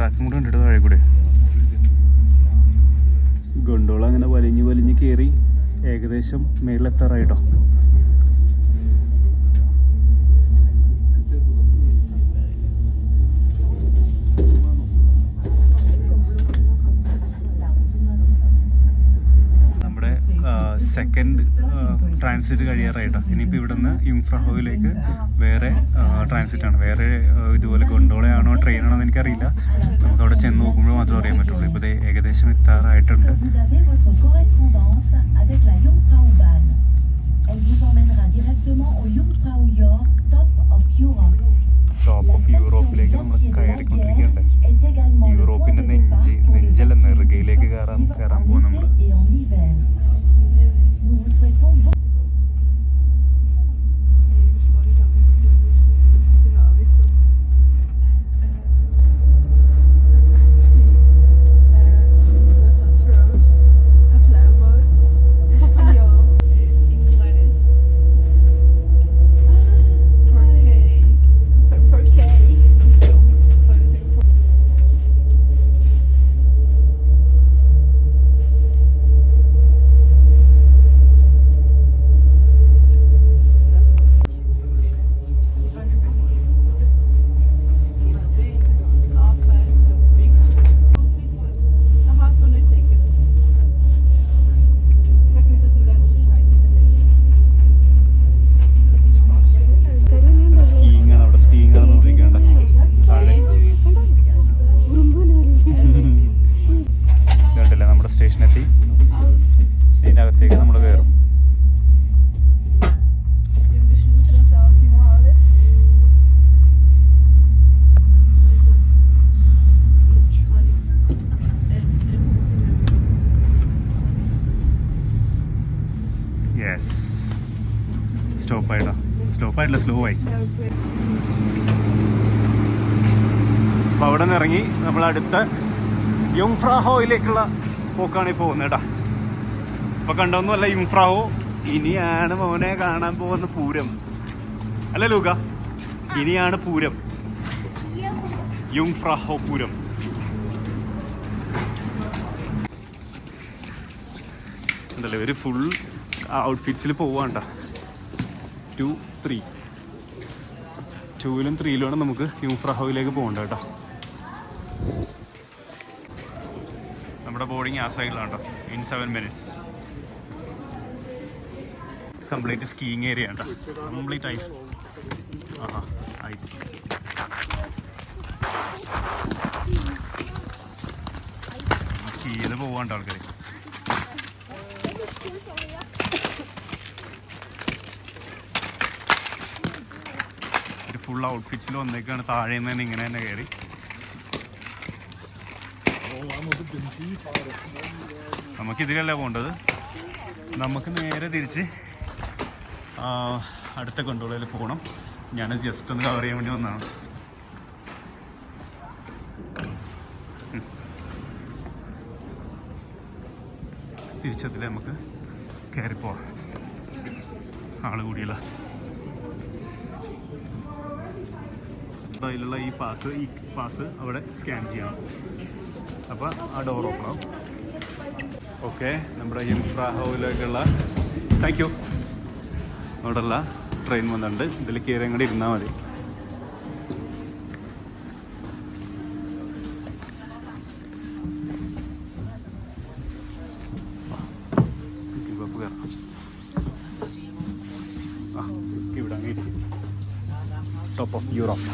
ട്രാക്കും കൂടെ കണ്ടിട്ട് താഴെ കൂടെ ഗൊണ്ടോള അങ്ങനെ വലിഞ്ഞ് വലിഞ്ഞ് കയറി ഏകദേശം മേളിലെത്താറായിട്ടോ. നമ്മുടെ സെക്കൻഡ് ട്രാൻസിറ്റ് കഴിയാറായിട്ടോ. ഇനിയിപ്പോൾ ഇവിടെ നിന്ന് യുംഫ്രാഹോയിലേക്ക് വേറെ ട്രാൻസിറ്റാണ്. വേറെ ഇതുപോലെ ഗൊണ്ടോളയാണോ ട്രെയിനാണോ എന്ന് എനിക്കറിയില്ല. നമുക്ക് അവിടെ ചെന്ന് നോക്കുമ്പോൾ മാത്രമേ അറിയാൻ പറ്റുള്ളൂ. ഇപ്പോൾ ഇത് ഏകദേശം എത്താറായിട്ടുണ്ട്. ടോപ്പ് ഓഫ് യൂറോപ്പിലേക്ക് നമ്മൾ കയറിക്കൊണ്ടിരിക്കുകയുണ്ട്. യൂറോപ്പിൻ്റെ നെഞ്ചല്ല നെറുകയിലേക്ക് കയറാൻ പോകും നമ്മൾ. സ്റ്റോപ്പായിട്ടില്ല, സ്ലോ ആയി. അപ്പോൾ അവിടെ നിന്ന് ഇറങ്ങി നമ്മൾ അടുത്ത യുംഫ്രാഹോയിലേക്കുള്ള പോക്കാണ് ഈ പോകുന്നത് കേട്ടോ. ഇപ്പോൾ കണ്ടൊന്നുമല്ല യുംഫ്രാഹോ, ഇനിയാണ് മോനെ കാണാൻ പോകുന്ന പൂരം അല്ല ലൂക്ക, ഇനിയാണ് പൂരം, യുംഫ്രാഹോ പൂരം. ഉണ്ടല്ലേ ഒരു ഫുൾ ഔട്ട്ഫിറ്റ്സിൽ പോവാണ്ട. 2, 3 2ലും 3ലുമാണ് നമുക്ക് യുംഫ്രാഹോയിലേക്ക് പോകണ്ട കേട്ടോ. നമ്മുടെ ബോർഡിങ് ആ സൈഡിലാണ് കേട്ടോ. In 7 minutes complete skiing area കേട്ടോ. Complete ice. ഐസ് സ്കീ ചെയ്ത് പോവാണ്ട് ആൾക്കാർ. ഫുൾ ഔട്ട്ഫിറ്റ്സിൽ വന്നേക്കാണ്. താഴെ നിന്ന് തന്നെ ഇങ്ങനെ തന്നെ കയറി. നമുക്കിതിലല്ല പോകേണ്ടത്, നമുക്ക് നേരെ തിരിച്ച് അടുത്ത ഗൊണ്ടോളയിൽ പോകണം. ഞാൻ ജസ്റ്റ് ഒന്ന് കവർ ചെയ്യാൻ വേണ്ടി വന്നതാണ്. തിരിച്ചതിൽ നമുക്ക് കയറിപ്പോവാം. ആള് കൂടിയല്ല. അതിലുള്ള ഈ പാസ് അവിടെ സ്കാൻ ചെയ്യണം. അപ്പോൾ ആ ഡോർ ഓപ്പൺ ആവും. ഓക്കെ, നമ്മുടെ യുംഫ്രാഹോയിലേക്കുള്ള താങ്ക് യു അവിടെയുള്ള ട്രെയിൻ വന്നിട്ടുണ്ട്. ഇതിൽ കയറി അങ്ങോട്ട് ഇരുന്നാൽ മതി. ഇവിടെ അങ്ങനെ ടോപ്പ് ഓഫ് യൂറോപ്പ്.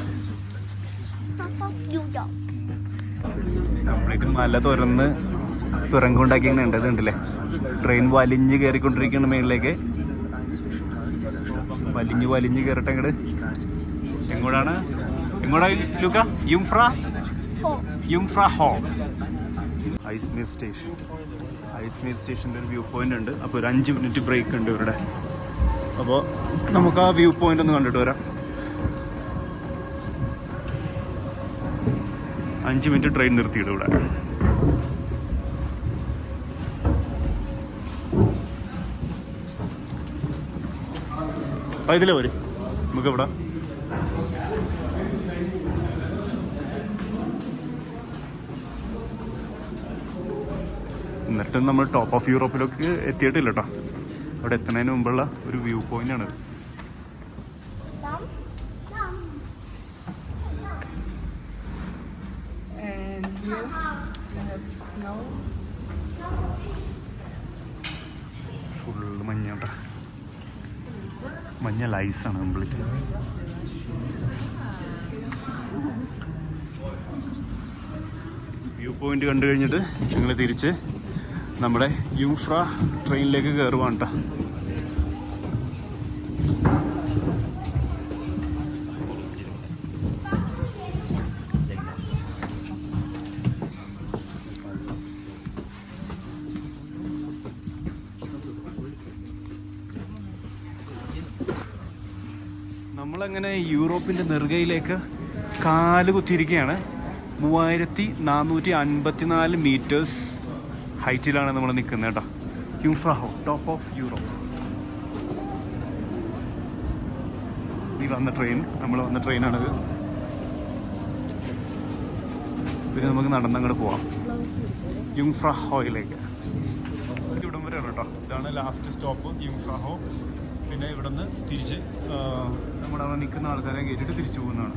കംപ്ലീറ്റ് മല തുരങ്കുണ്ടാക്കിയാണ് ഉണ്ടല്ലേ. ട്രെയിൻ വലിഞ്ഞ് കയറിക്കൊണ്ടിരിക്കുകയാണ് മേളിലേക്ക്. വലിഞ്ഞ് കയറട്ടെ അങ്ങോട്ട്. എങ്ങോട്ടാണ് ലൂക്ക? യുംഫ്രാഹോ ഐസ്മീർ സ്റ്റേഷൻ. ഐസ്മീർ സ്റ്റേഷൻ്റെ ഒരു വ്യൂ പോയിന്റ് ഉണ്ട്. അപ്പോൾ ഒരു 5 minute ബ്രേക്ക് ഉണ്ട് ഇവരുടെ. അപ്പോൾ നമുക്ക് ആ വ്യൂ പോയിന്റ് ഒന്ന് കണ്ടിട്ട് വരാം. 5 minute ട്രെയിൻ നിർത്തിയിടും ഇവിടെ. ഇതിലെ വരും നമുക്കിവിടെ എന്നിട്ടും നമ്മൾ ടോപ്പ് ഓഫ് യൂറോപ്പിലേക്ക് എത്തിയിട്ടില്ല കേട്ടോ. അവിടെ എത്തുന്നതിന് മുമ്പുള്ള ഒരു വ്യൂ പോയിന്റ് ആണ്. ഫുള്ള് മഞ്ഞാട്ടോ, മഞ്ഞ ലൈസാണ് കംപ്ലീറ്റ്. വ്യൂ പോയിന്റ് കണ്ടു കഴിഞ്ഞിട്ട് ഞങ്ങൾ തിരിച്ച് നമ്മുടെ യൂംഫ്ര ട്രെയിനിലേക്ക് കയറുവാണ് കേട്ടോ. നമ്മളങ്ങനെ യൂറോപ്പിൻ്റെ നെറുകയിലേക്ക് കാല് കുത്തിയിരിക്കുകയാണ്. 3454 മീറ്റേഴ്സ് ഹൈറ്റിലാണ് നമ്മൾ നിൽക്കുന്നത് കേട്ടോ. യൂംഫ്ര ഹോ, ടോപ്പ് ഓഫ് യൂറോപ്പ്. ഈ വന്ന ട്രെയിൻ, നമ്മൾ വന്ന ട്രെയിനാണത്. പിന്നെ നമുക്ക് നടന്നങ്ങോട്ട് പോവാം യൂംഫ്ര ഹോയിലേക്ക്. ഇവിടം വരെയാണ് കേട്ടോ. ഇതാണ് ലാസ്റ്റ് സ്റ്റോപ്പ് യൂംഫ്ര ഹോ. പിന്നെ ഇവിടെ നിന്ന് തിരിച്ച് നമ്മുടെ അവിടെ നിൽക്കുന്ന ആൾക്കാരെ കയറ്റിയിട്ട് തിരിച്ചു പോകുന്നതാണ്.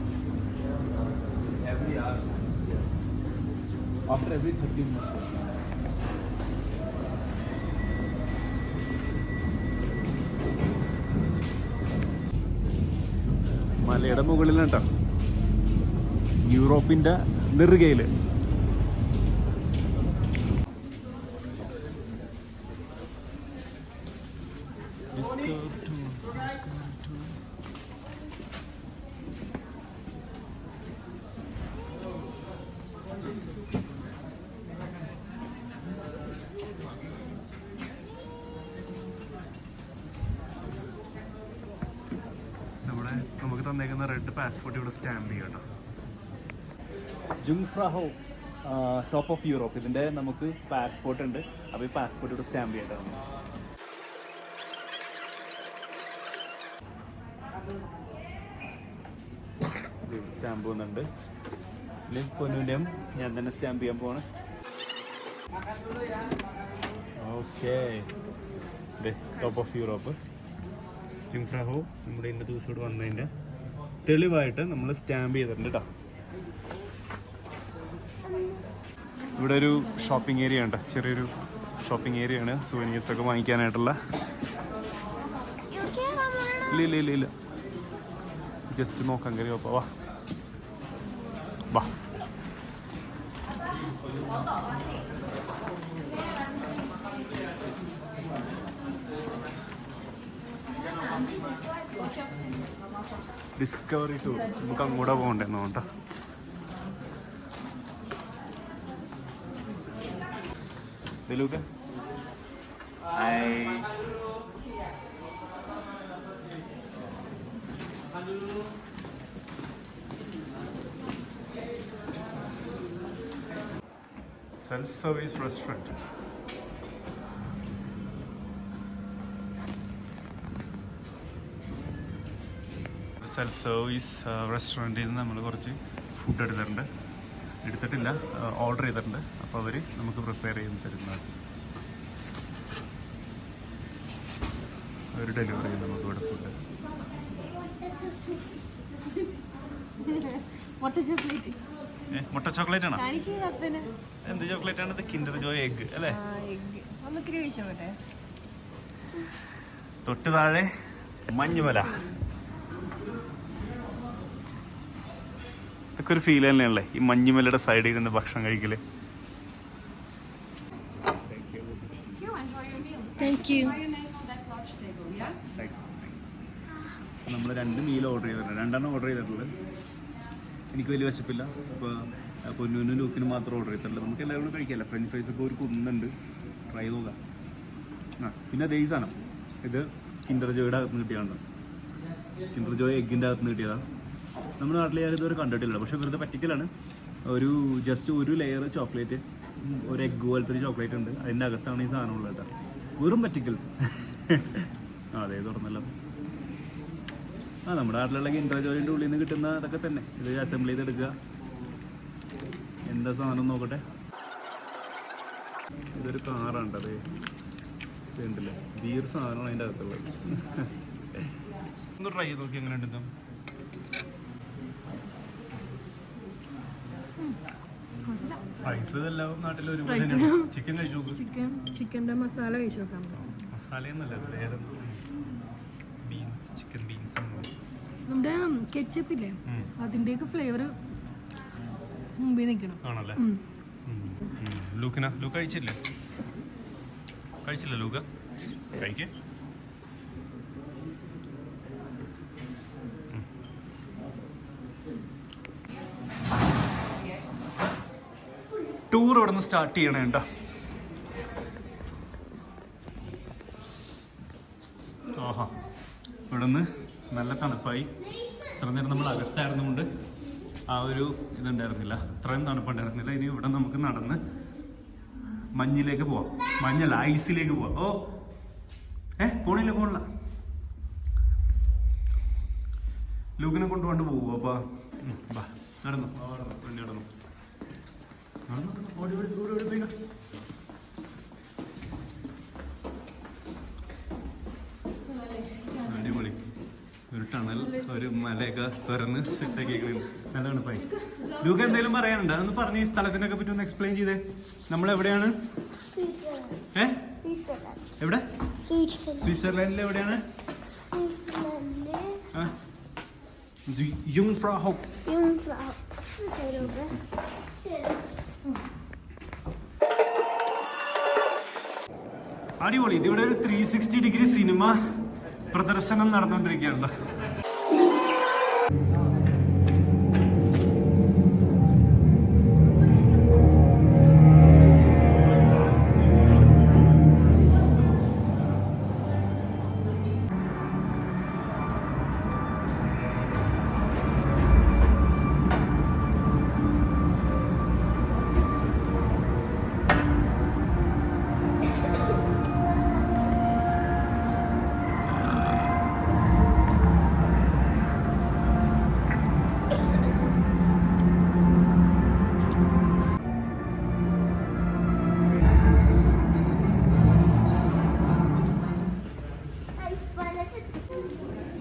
മലയുടെ മുകളിലാണ് കേട്ടോ, യൂറോപ്പിൻ്റെ നെറുകയിൽ. നമുക്ക് തന്നേക്കുന്ന റെഡ് പാസ്പോർട്ട് ഇവിടെ സ്റ്റാമ്പ് ചെയ്യാം കേട്ടോ. ജുംഫ്ര ഹോ, ടോപ്പ് ഓഫ് യൂറോപ്പ്. ഇതിൻ്റെ നമുക്ക് പാസ്പോർട്ട് ഉണ്ട്. അപ്പോൾ ഈ പാസ്പോർട്ട് ഇവിടെ സ്റ്റാമ്പ് ചെയ്യട്ടോ. സ്റ്റാമ്പ് വന്നിട്ടുണ്ട്. പിന്നെ പൊന്നുവിൻ്റെയും ഞാൻ തന്നെ സ്റ്റാമ്പ് ചെയ്യാൻ പോവാണ്. ഓക്കെ, ടോപ്പ് ഓഫ് യൂറോപ്പ് യൂംഫ്ര ഹോ നമ്മുടെ ഇന്ന ദിവസം ഇവിടെ വന്നതിൻ്റെ തെളിവായിട്ട് നമ്മൾ സ്റ്റാമ്പ് ചെയ്തിട്ടുണ്ട് കേട്ടോ. ഇവിടെ ഒരു ഷോപ്പിംഗ് ഏരിയ ഉണ്ട്, ചെറിയൊരു ഷോപ്പിംഗ് ഏരിയ ആണ്. സുവനീഴ്സൊക്കെ വാങ്ങിക്കാനായിട്ടുള്ള. ഇല്ല ഇല്ല ഇല്ല, ജസ്റ്റ് നോക്കാൻ കയറിയപ്പോൾ വാ വാ. ഡിസ്കവറി ടൂർ, നമുക്ക് അങ്ങോട്ട് പോകണ്ടെന്നോ കേട്ടോ. ഇതിലൂടെ self service restaurant. Self service റെസ്റ്റോറൻറ്റിൽ നിന്ന് നമ്മൾ കുറച്ച് ഫുഡ് എടുത്തിട്ടില്ല, ഓർഡർ ചെയ്തിട്ടുണ്ട്. അപ്പോൾ അവർ നമുക്ക് പ്രിപ്പയർ ചെയ്ത് തരുന്നതാണ്. അവർ ഡെലിവറി ചെയ്യും നമുക്ക് ഇവിടെ ഫുഡ്. മുട്ട ചോക്ലേറ്റ് ആണോ? എന്ത് ചോക്ലേറ്റ് ആണ് ഇത്? കിൻഡർ ജോയ് എഗ് അല്ലേ? തൊട്ട് താഴെ മഞ്ഞുമല. ഇതൊക്കെ ഒരു ഫീൽ തന്നെയല്ലേ, ഈ മഞ്ഞുമലയുടെ സൈഡിൽ നിന്ന് ഭക്ഷണം കഴിക്കല്. നമ്മൾ 2 മീൽ ഓർഡർ ചെയ്തിട്ടുണ്ട്, 2 ഓർഡർ ചെയ്തിട്ടുള്ളത്. എനിക്ക് വലിയ വിശപ്പില്ല. അപ്പോൾ പൊന്നൂനും ലൂക്കിനും മാത്രം ഓർഡർ ചെയ്തിട്ടുള്ളത്. നമുക്ക് എല്ലാവരും കഴിക്കാമല്ലോ. ഫ്രഞ്ച് ഫ്രൈസ് ഒക്കെ ഒരു കുന്നുണ്ട്, ട്രൈ നോക്കാം. പിന്നെ അതേ സാധനം, ഇത് കിൻഡർ ജോയുടെ അകത്തുനിന്ന് കിട്ടിയതാണ്. കിൻഡർ ജോയ് എഗ്ഗിൻ്റെ അകത്തുനിന്ന് കിട്ടിയതാണ്. നമ്മുടെ നാട്ടിൽ ഞാൻ ഇതുവരെ കണ്ടിട്ടില്ല, പക്ഷെ വെറുതെ പറ്റിക്കലാണ്. ജസ്റ്റ് ഒരു ലെയർ ചോക്ലേറ്റ്, ഒരു എഗ്ഗ് പോലത്തെ ഒരു ചോക്ലേറ്റ് ഉണ്ട്, അതിൻ്റെ അകത്താണ് ഈ സാധനം ഉള്ളത് കേട്ടോ. വെറും പറ്റിക്കൽസ്. അതെ, തുറന്നല്ലോ. നമ്മുടെ നാട്ടിലുള്ള കിൻഡർ ജോയിൻ്റെ ഉള്ളിൽ നിന്ന് കിട്ടുന്ന അതൊക്കെ തന്നെ. ഇത് അസംബിൾ ചെയ്തെടുക്കുക. എന്താ സാധനം നോക്കട്ടെ. ഇതൊരു കാറാണ് അത് ഉണ്ടല്ലേ, ബീർ സാധനമാണ് അതിൻ്റെ അകത്തുള്ളത്. ഒന്ന് ട്രൈ ചെയ്ത് നോക്കി എങ്ങനെ ഉണ്ടെന്ന്. പ്രൈസ് എല്ലാം നാട്ടിൽ ഒരുപോലെ ചിക്കൻ കഴിച്ചു നോക്ക്. ചിക്കൻ്റെ മസാല കഴിച്ചു നോക്കാം. മസാലയൊന്നുമല്ല, വേറെ ബീൻസ്, ചിക്കൻ ബീൻസ്. നമ്മുടെ കെച്ചപ്പ് ഇല്ലേ, അതിൻ്റെയൊക്കെ ഫ്ലേവർ മുമ്പിൽ നിൽക്കണം. ആണല്ലേ. ലൂക്ക് കഴിച്ചില്ലേ? കഴിച്ചില്ല ലൂക്ക? കഴിക്കേ. ടൂർ ഇവിടെ നിന്ന് സ്റ്റാർട്ട് ചെയ്യണേ കേട്ടോ. ആഹാ, ഇവിടെ നിന്ന് നല്ല തണുപ്പായി. ഇത്ര നേരം നമ്മൾ അകത്തായിരുന്നുകൊണ്ട് ആ ഒരു ഇതുണ്ടായിരുന്നില്ല, ഇത്രയും തണുപ്പുണ്ടായിരുന്നില്ല. ഇനി ഇവിടെ നമുക്ക് നടന്ന് മഞ്ഞിലേക്ക് പോവാം. മഞ്ഞല്ല, ഐസിലേക്ക് പോവാം. ഓ പോണില്ല. ലൂക്കിനെ കൊണ്ടുകൊണ്ട് പോവുക. അപ്പാ നടന്നു നടന്നു. അടിപൊളി. ഒരു ടണൽ, ഒരു മലയൊക്കെ തുറന്ന് സെറ്റാക്കിയിരിക്കുന്നു. നല്ല തണുപ്പായി. ലൂക്ക എന്തെങ്കിലും പറയാനുണ്ടോ? അതൊന്ന് പറഞ്ഞ് ഈ സ്ഥലത്തിനൊക്കെ പറ്റി ഒന്ന് എക്സ്പ്ലെയിൻ ചെയ്തേ. നമ്മളെവിടെയാണ്? എവിടെ? സ്വിറ്റ്സർലൻഡിൽ എവിടെയാണ്? യുങ്ഫ്രൗ. അടിപൊളി. ഇതിവിടെ ഒരു 360 ഡിഗ്രി സിനിമ പ്രദർശനം നടന്നുകൊണ്ടിരിക്കുകയാണ്.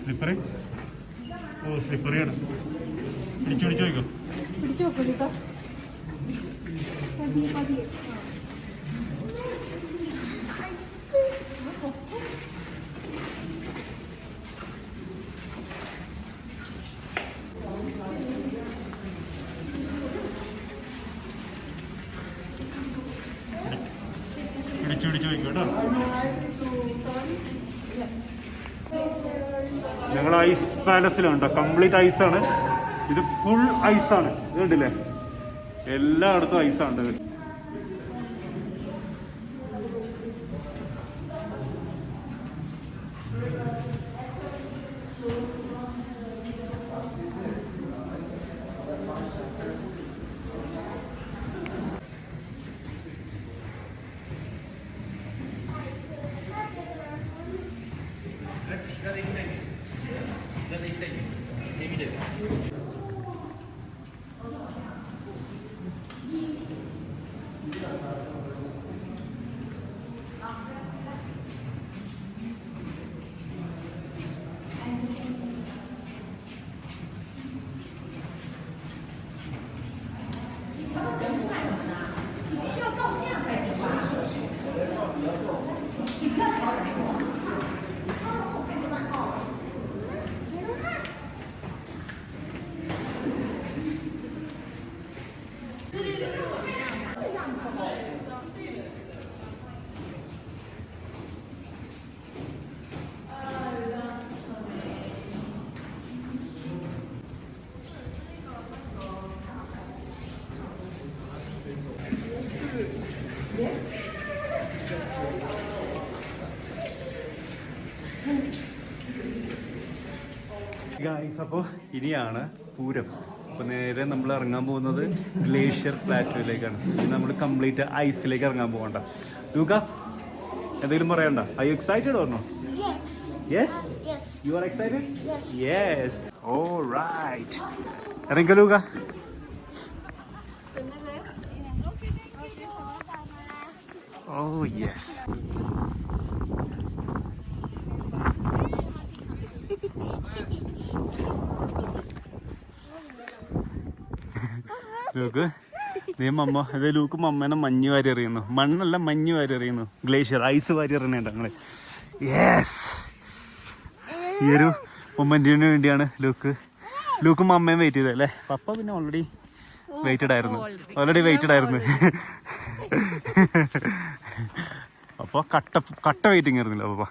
സ്ലിപ്പറി? ഓ, സ്ലിപ്പറിയാണ്. പിടിച്ചു നോക്കോ. പിടിച്ചു നോക്കൂ. പിടിച്ചു കേട്ടോ. ഞങ്ങൾ ഐസ് പാലസിലാണ് കേട്ടോ. കംപ്ലീറ്റ് ഐസാണ് ഇത്. ഫുൾ ഐസാണ്. ഇത് കണ്ടില്ലേ, എല്ലായിടത്തും ഐസാണ്. ഗായ്സ്, അപ്പോൾ ഇനിയാണ് പൂരം. അപ്പോൾ നേരെ നമ്മൾ ഇറങ്ങാൻ പോകുന്നത് ഗ്ലേഷ്യർ പ്ലാറ്റോയിലേക്കാണ്. ഇനി നമ്മൾ കംപ്ലീറ്റ് ഐസിലേക്ക് ഇറങ്ങാൻ പോകണ്ട. ലൂക്ക, എന്തെങ്കിലും പറയണ്ട? I you excited or no? Yes, you are excited? Yes, alright. ഇറങ്ങിക്കോ ലൂക്ക. ഓ യെസ്. ലൂക്ക് നീ മമ്മ അതെ ലൂക്ക് മമ്മേനെ മഞ്ഞ് വാരി എറിയുന്നു. മണ്ണല്ല മഞ്ഞ് വാരി എറിയുന്നു. ഗ്ലേഷ്യർ ഐസ് വാരി എറിയണേണ്ട ഞങ്ങള്. യെസ്. ഈ ഒരു മൊമെന്റിന് വേണ്ടിയാണ് ലൂക്ക് മമ്മയും വെയിറ്റ് ചെയ്തത് അല്ലേ? പപ്പ പിന്നെ ഓൾറെഡി വെയിറ്റഡ് ആയിരുന്നു. അപ്പോൾ കട്ട വെയിറ്റിംഗ് ആയിരുന്നില്ല പപ്പ.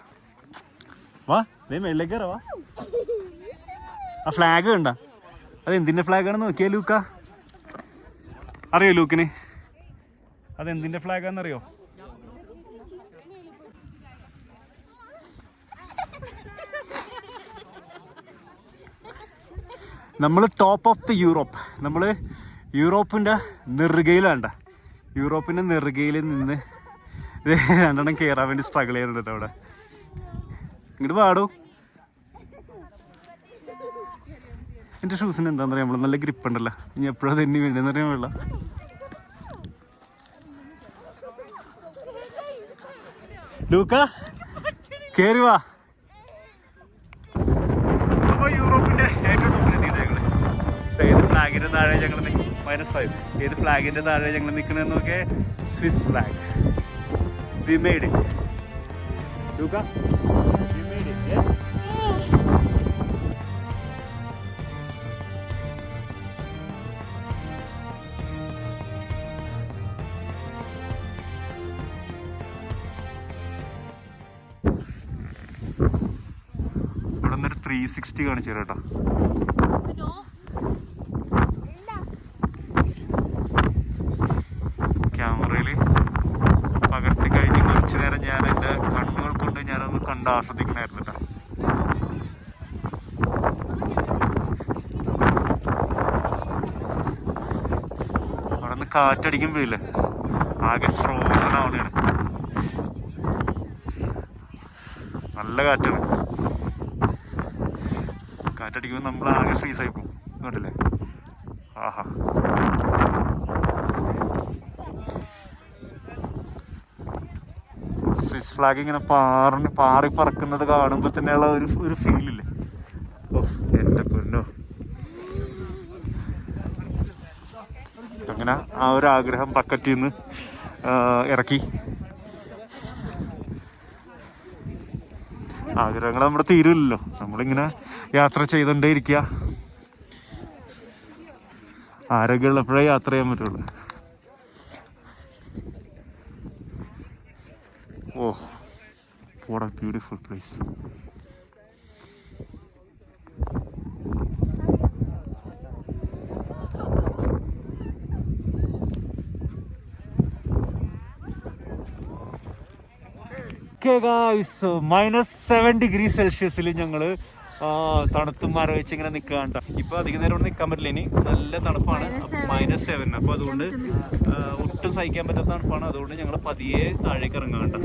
വാ ദേ മേളിലേക്ക് കയറാ. വാ. ആ ഫ്ലാഗ് കണ്ട? അത് എന്തിൻ്റെ ഫ്ലാഗാണെന്ന് നോക്കിയാ ലൂക്ക? അറിയോ ലൂക്കിന് അതെന്തിൻ്റെ ഫ്ലാഗാണെന്നറിയോ? നമ്മൾ ടോപ്പ് ഓഫ് ദി യൂറോപ്പ്. നമ്മൾ യൂറോപ്പിൻ്റെ നെറുകയിലാണ്ട. യൂറോപ്പിൻ്റെ നെറുകയിൽ നിന്ന് രണ്ടെണ്ണം കയറാൻ വേണ്ടി സ്ട്രഗിൾ ചെയ്യുന്നുണ്ട് അവിടെ. ഇങ്ങോട്ട് പാടൂ. എൻ്റെ ഷൂസിന് എന്താണെന്ന് അറിയാം, നമ്മൾ നല്ല ഗ്രിപ്പ് ഉണ്ടല്ലോ. ഇനി എപ്പോഴും അത് എന്നെ വേണ്ടെന്ന് അറിയാൻ വേണ്ട. ലൂക്ക കയറി വാ. അപ്പോൾ യൂറോപ്പിൻ്റെ ഏറ്റവും ടോപ്പിലെത്തിയിട്ട് ഞങ്ങൾ ഏത് ഫ്ലാഗിൻ്റെ താഴെ ഞങ്ങൾ -5 ഏത് ഫ്ലാഗിൻ്റെ താഴെ ഞങ്ങൾ നിൽക്കണമെന്നൊക്കെ Swiss flag. We made it. Luca? We made it, yes? ഇവിടെ നിന്നൊരു 360 കാണിച്ചു തരാം കേട്ടോ. ക്യാമറയിൽ പകർത്തി കഴിഞ്ഞ് കുറച്ച് നേരം ഞാൻ എൻ്റെ കണ്ണുകൾ കൊണ്ട് ഞാനൊന്ന് കണ്ട് ആസ്വദിക്കണമായിരുന്നു കേട്ടോ. അവിടെ നിന്ന് കാറ്റടിക്കുമ്പോഴില്ലേ ആകെ ഫ്രോസൺ ആവണയാണ്. നല്ല കാറ്റാണ്. കാറ്റടിക്കുമ്പോൾ നമ്മൾ ആകെ ഫ്രീസായി പോകും. ഇങ്ങോട്ടല്ലേ? ആഹാ. സ്വിസ് ഫ്ലാഗ് ഇങ്ങനെ പാറി പറക്കുന്നത് കാണുമ്പോൾ തന്നെയുള്ള ഒരു ഫീലില്ലേ? ഓ എൻ്റെ പൊന്നോ. അങ്ങനെ ആ ഒരു ആഗ്രഹം ബക്കറ്റിൽ നിന്ന് ഇറക്കി. ആഗ്രഹങ്ങൾ നമ്മുടെ തീരുമില്ലല്ലോ. നമ്മളിങ്ങനെ യാത്ര ചെയ്തുകൊണ്ടേ ഇരിക്കുക. ആരോഗ്യമുള്ളപ്പോഴേ യാത്ര ചെയ്യാൻ പറ്റുള്ളൂ. Oh, what a beautiful place. Okay guys, -7 degrees Celsius ഞങ്ങൾ തണുത്തും മരവിച്ച് ഇങ്ങനെ നിൽക്കാണ്ട. ഇപ്പൊ അധികം നേരം നിൽക്കാൻ പറ്റില്ല. ഇനി നല്ല തണുപ്പാണ്. -7. അപ്പൊ അതുകൊണ്ട് ഒട്ടും സഹിക്കാൻ പറ്റാത്ത തണുപ്പാണ്. അതുകൊണ്ട് ഞങ്ങൾ പതിയെ താഴേക്ക് ഇറങ്ങാണ്ട.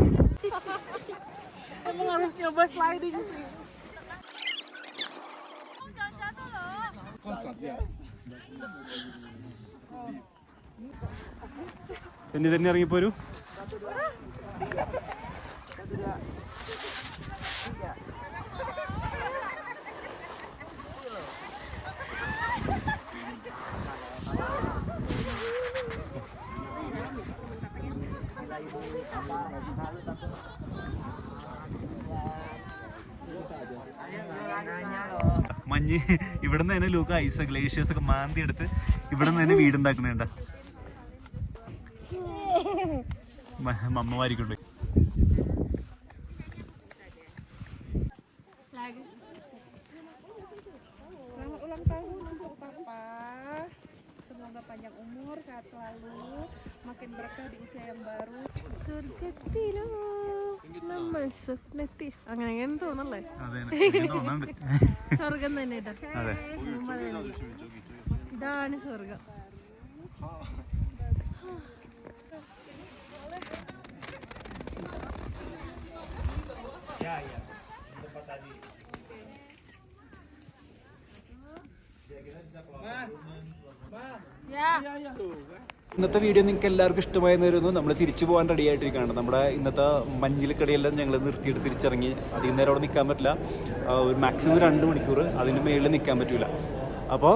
തന്നെ ഇറങ്ങിപ്പോരു. മഞ്ഞ് ഇവിടെ നിന്ന് തന്നെ ലൂക്ക് ഐസ് ഗ്ലേഷ്യേഴ്സ് ഒക്കെ മാന്തി എടുത്ത് ഇവിടെ നിന്ന് തന്നെ വീടുണ്ടാക്കണേണ്ട. മമ്മമാരിക്കൊണ്ട് sehat selalu, makin berkah di usia yang baru. Surgatilu നമ്മൾ സ്വപ്നത്തിൽ അങ്ങനെ തോന്നല്ലേ? സ്വർഗം തന്നെ ഇതാണ് സ്വർഗം. Ya. ഇന്നത്തെ വീഡിയോ നിങ്ങൾക്ക് എല്ലാവർക്കും ഇഷ്ടമായി നേരുന്നു. നമ്മൾ തിരിച്ചു പോകാൻ റെഡി ആയിട്ടിരിക്കുകയാണ്. നമ്മുടെ ഇന്നത്തെ മഞ്ഞിൽക്കടിയെല്ലാം ഞങ്ങൾ നിർത്തിയിട്ട് തിരിച്ചിറങ്ങി. അധികം നേരം അവിടെ നിൽക്കാൻ പറ്റില്ല. ഒരു മാക്സിമം 2 മണിക്കൂർ അതിന് മേളിൽ നിൽക്കാൻ പറ്റില്ല. അപ്പോൾ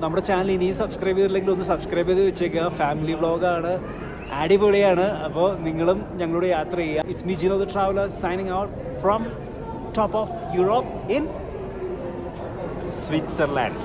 നമ്മുടെ ചാനൽ ഇനിയും സബ്സ്ക്രൈബ് ചെയ്തില്ലെങ്കിൽ ഒന്ന് സബ്സ്ക്രൈബ് ചെയ്ത് വെച്ചേക്കുക. ഫാമിലി വ്ളോഗാണ്, അടിപൊളിയാണ്. അപ്പോൾ നിങ്ങളും ഞങ്ങളോട് യാത്ര ചെയ്യുക. It's me Jino the traveller signing out from top of Europe in Switzerland.